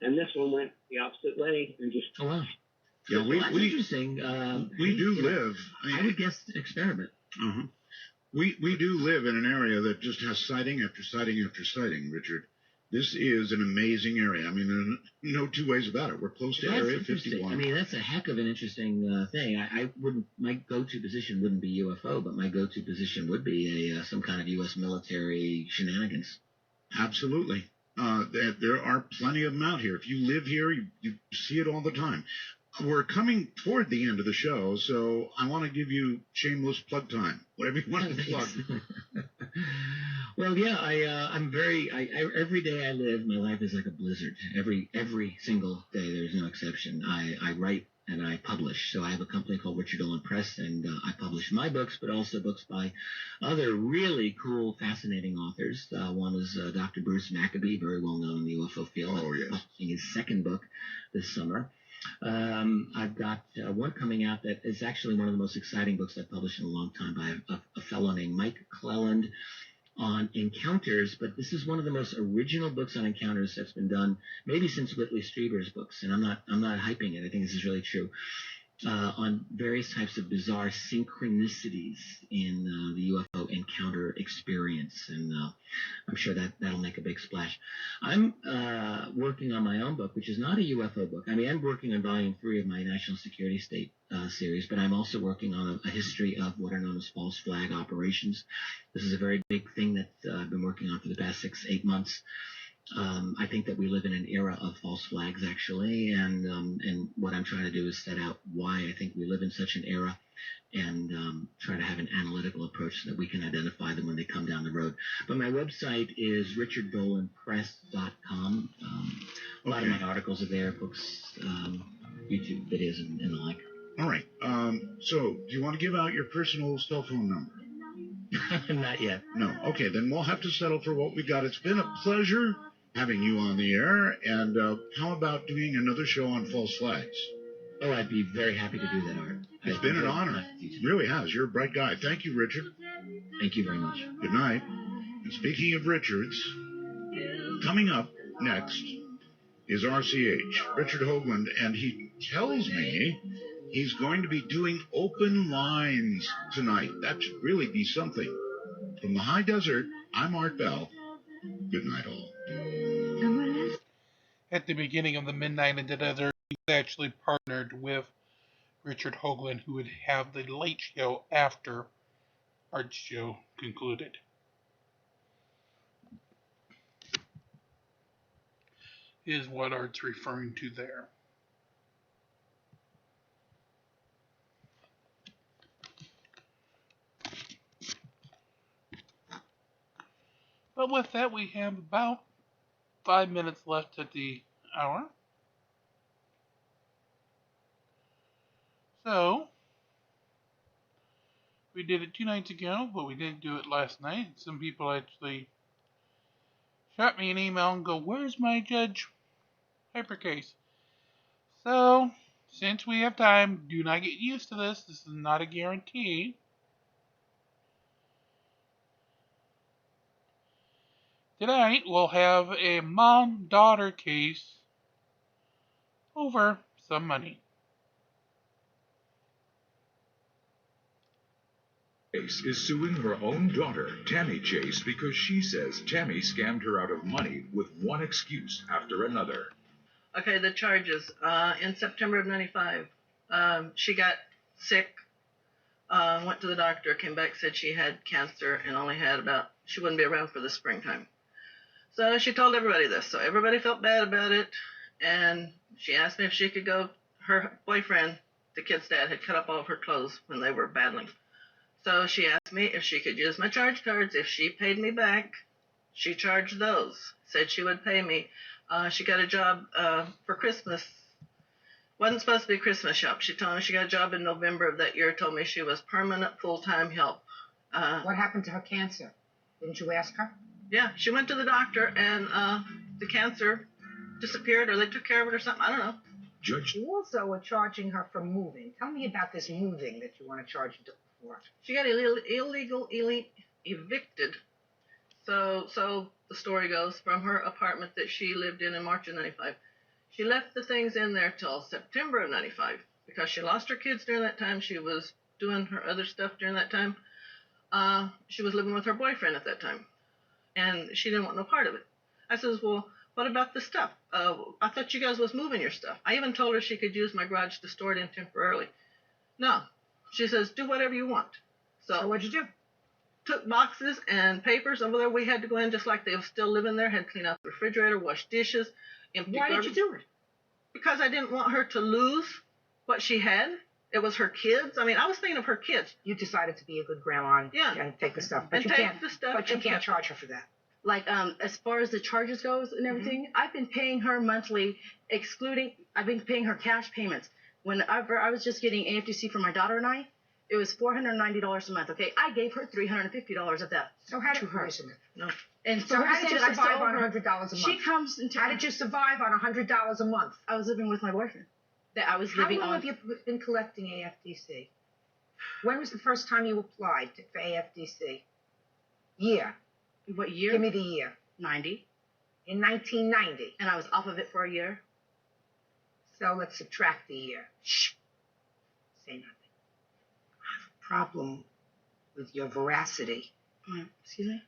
and this one went the opposite way and just.
Oh wow.
Yeah,
that's interesting.
We do live.
I would guess experiment.
We do live in an area that just has sighting after sighting after sighting, Richard. This is an amazing area. I mean, there are no two ways about it. We're close to Area 51.
I mean, that's a heck of an interesting thing. My go-to position wouldn't be UFO, but my go-to position would be some kind of U.S. military shenanigans.
Absolutely. There are plenty of them out here. If you live here, you see it all the time. We're coming toward the end of the show, so I want to give you shameless plug time. Whatever you want to plug.
Well, yeah, I'm every day I live, my life is like a blizzard. Every single day, there's no exception. I write and I publish. So I have a company called Richard Dolan Press, and I publish my books, but also books by other really cool, fascinating authors. One is Dr. Bruce Maccabee, very well known in the UFO field.
Oh, yes.
Publishing his second book this summer. I've got one coming out that is actually one of the most exciting books I've published in a long time by a fellow named Mike Cleland on encounters, but this is one of the most original books on encounters that's been done maybe since Whitley Strieber's books, and I'm not hyping it. I think this is really true. On various types of bizarre synchronicities in the UFO encounter experience, and I'm sure that'll make a big splash. I'm working on my own book, which is not a UFO book. I mean, I'm working on volume 3 of my National Security State series, but I'm also working on a history of what are known as false flag operations. This is a very big thing that I've been working on for the past 6-8 months. I think that we live in an era of false flags, actually, and what I'm trying to do is set out why I think we live in such an era and try to have an analytical approach so that we can identify them when they come down the road. But my website is richarddolanpress.com. A lot of my articles are there, books, YouTube videos, and the like.
All right. So do you want to give out your personal cell phone number?
Not yet.
No. Okay, then we'll have to settle for what we got. It's been a pleasure having you on the air, and how about doing another show on false flags?
Oh, I'd be very happy to do that, Art.
It's been an honor. It really has. You're a bright guy. Thank you, Richard.
Thank you very much.
Good night. And speaking of Richards, coming up next is RCH, Richard Hoagland, and he tells me he's going to be doing open lines tonight. That should really be something. From the high desert, I'm Art Bell. Good night, all.
At the beginning of the Midnight and Desert, he's actually partnered with Richard Hoagland, who would have the late show after Art's show concluded. Is what Art's referring to there. But with that, we have about 5 minutes left at the hour. So, we did it 2 nights ago, but we didn't do it last night. Some people actually shot me an email and go, "Where's my Judge Hypercase?" So, since we have time, do not get used to this. This is not a guarantee. Tonight, we'll have a mom-daughter case over some money.
Chase is suing her own daughter, Tammy Chase, because she says Tammy scammed her out of money with one excuse after another.
Okay, the charges. In September of 95, she got sick, went to the doctor, came back, said she had cancer, and only had she wouldn't be around for the springtime. So she told everybody this. So everybody felt bad about it, and she asked me if she could go. Her boyfriend, the kid's dad, had cut up all of her clothes when they were battling. So she asked me if she could use my charge cards. If she paid me back, she charged those. Said she would pay me. She got a job for Christmas. Wasn't supposed to be a Christmas shop. She told me she got a job in November of that year. Told me she was permanent full-time help.
What happened to her cancer? Didn't you ask her?
Yeah, she went to the doctor and the cancer disappeared, or they took care of it or something. I don't know.
Judge.
You also were charging her for moving. Tell me about this moving that you want to charge her for.
She got illegally evicted. So the story goes, from her apartment that she lived in March of 95. She left the things in there till September of 95 because she lost her kids during that time. She was doing her other stuff during that time. She was living with her boyfriend at that time, and she didn't want no part of it. I says, well, what about the stuff? I thought you guys was moving your stuff. I even told her she could use my garage to store it in temporarily. No. She says, do whatever you want. So
what'd you do?
Took boxes and papers over there. We had to go in just like they were still living there, had to clean out the refrigerator, wash dishes, empty
Why
garbage.
did you do it?
Because I didn't want her to lose what she had. It was her kids. I mean, I was thinking of her kids.
You decided to be a good grandma and take the stuff, but you can't charge her for that.
Like, as far as the charges goes and everything, I've been paying her monthly, I've been paying her cash payments. Whenever I was just getting AFDC for my daughter and I, it was $490 a month, okay? I gave her $350 of that.
So how did
to her?
No.
And
So how did you survive on $100 a month?
She comes into...
How did you survive on $100 a month?
I was living with my boyfriend. That I was living
How long
on...
have you been collecting AFDC? When was the first time you applied for AFDC? Year.
What year?
Give me the year.
90.
In 1990.
And I was off of it for a year.
So let's subtract the year. Shh. Say nothing. I have a problem with your veracity.
Excuse me?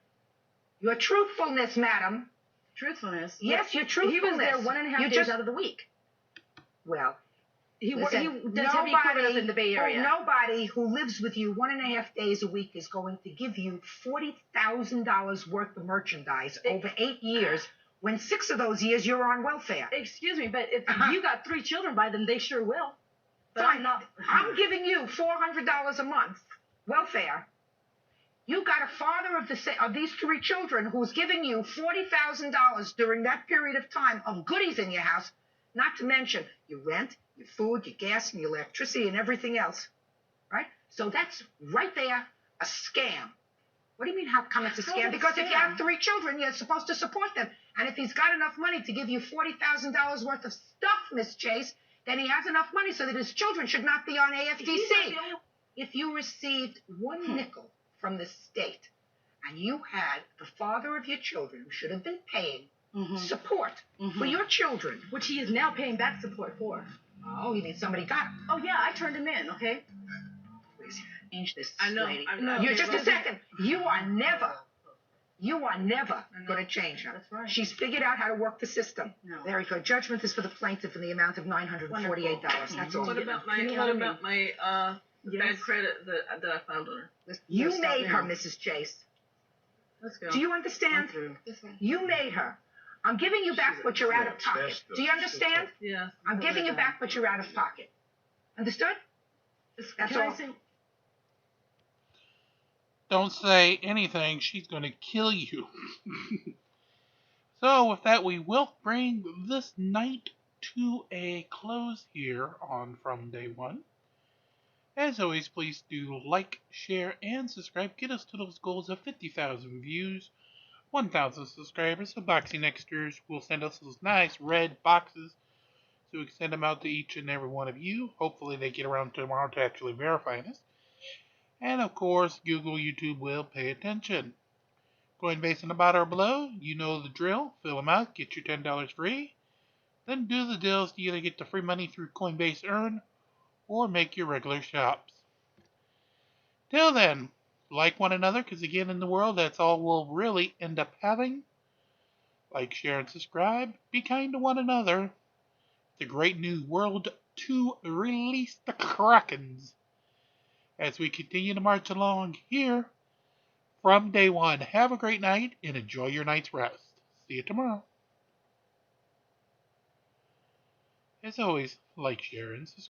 Your truthfulness, madam.
Truthfulness?
Yes, your truthfulness.
He was there 1.5 days out of the week.
Well,
he does heavy equipment in the Bay Area.
Nobody who lives with you 1.5 days a week is going to give you $40,000 worth of merchandise over 8 years, when 6 of those years you're on welfare.
Excuse me, but if you got 3 children by them, they sure will. But
Fine. I'm giving you $400 a month welfare. You got a father of these 3 children who's giving you $40,000 during that period of time of goodies in your house, not to mention your rent, your food, your gas, and your electricity, and everything else, right? So that's right there a scam. What do you mean, how come it's a scam? Because if you have 3 children, you're supposed to support them. And if he's got enough money to give you $40,000 worth of stuff, Miss Chase, then he has enough money so that his children should not be on AFDC. If you received 1 nickel from the state, and you had the father of your children who should have been paying support for your children,
which he is now paying back support for.
Oh, you mean somebody got him?
Oh, yeah, I turned him in, okay?
Please change this,
I know,
lady.
I know.
You're just a second. You are never You are never going to change her.
That's right.
She's figured out how to work the system.
No.
Very good. Judgment is for the plaintiff in the amount of $948. That's all.
What about my bad credit that I filed on her?
You made her, Mrs. Chase.
Let's go.
Do you understand? You made her. I'm giving you back what you're out of pocket. Do you understand?
Yeah.
I'm giving you back what you're out of pocket. Understood? That's all.
Don't say anything. She's going to kill you. So with that, we will bring this night to a close here on From Day One. As always, please do like, share, and subscribe. Get us to those goals of 50,000 views, 1,000 subscribers. So Boxing Extras will send us those nice red boxes, so we can send them out to each and every one of you. Hopefully they get around tomorrow to actually verifying us. And of course, Google, YouTube will pay attention. CoinBase and Ibotta are below. You know the drill. Fill them out. Get your $10 free. Then do the deals to either get the free money through CoinBase Earn or make your regular shops. Till then, like one another, because again in the world, that's all we'll really end up having. Like, share, and subscribe. Be kind to one another. The great new world to release the Krakens. As we continue to march along here from Day One. Have a great night and enjoy your night's rest. See you tomorrow. As always, like, share, and subscribe.